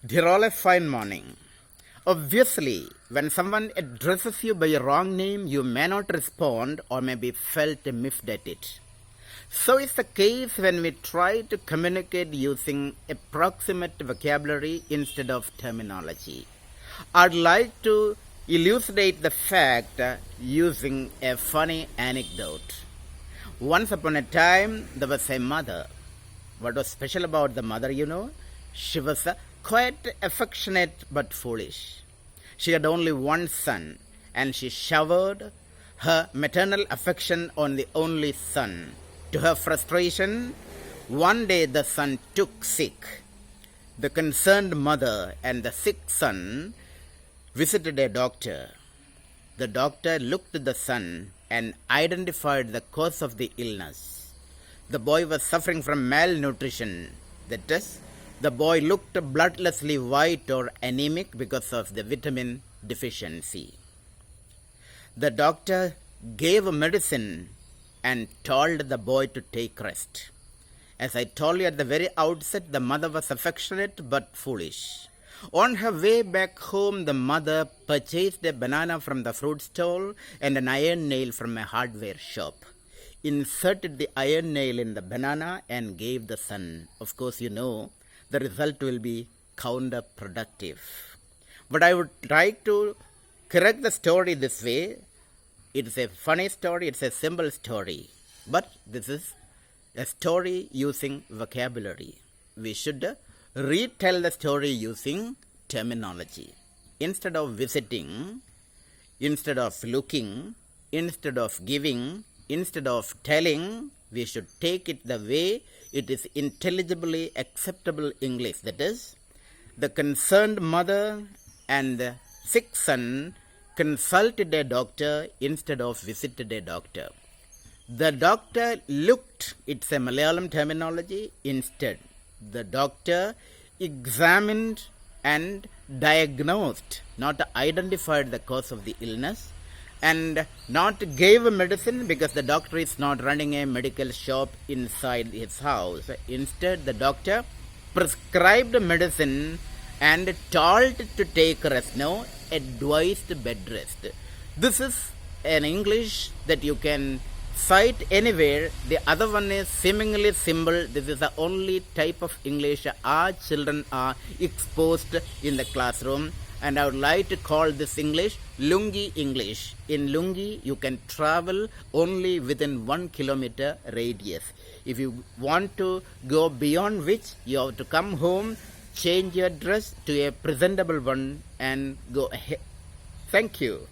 Dear all, a fine morning. Obviously, when someone addresses you by a wrong name, you may not respond or may be felt miffed at it. So is the case when we try to communicate using approximate vocabulary instead of terminology. I'd like to elucidate the fact using a funny anecdote. Once upon a time, there was a mother. What was special about the mother, She was quite affectionate but foolish. She had only one son, and she showered her maternal affection on the only son. To her frustration, one day the son took sick. The concerned mother and the sick son visited a doctor. The doctor looked at the son and identified the cause of the illness. The boy was suffering from malnutrition. That is, the boy looked bloodlessly white or anemic because of the vitamin deficiency. The doctor gave a medicine and told the boy to take rest. As I told you at the very outset, the mother was affectionate but foolish. On her way back home, the mother purchased a banana from the fruit stall and an iron nail from a hardware shop. Inserted the iron nail in the banana and gave the son. Of course, the result will be counterproductive. But I would try to correct the story this way. It's a funny story, it's a simple story. But this is a story using vocabulary. We should retell the story using terminology. Instead of visiting, instead of looking, instead of giving, instead of telling, we should take it the way it is intelligibly acceptable English. That is, the concerned mother and the sick son consulted a doctor instead of visited a doctor. The doctor looked, it's a Malayalam terminology, instead. The doctor examined and diagnosed, not identified the cause of the illness, and not gave a medicine because the doctor is not running a medical shop inside his house. Instead, the doctor prescribed medicine and told to take rest. No, advised bed rest. This is an English that you can cite anywhere. The other one is seemingly simple. This is the only type of English our children are exposed in the classroom. And I would like to call this English Lungi English. In Lungi, you can travel only within 1 kilometer radius. If you want to go beyond which, you have to come home, change your dress to a presentable one and go ahead. Thank you.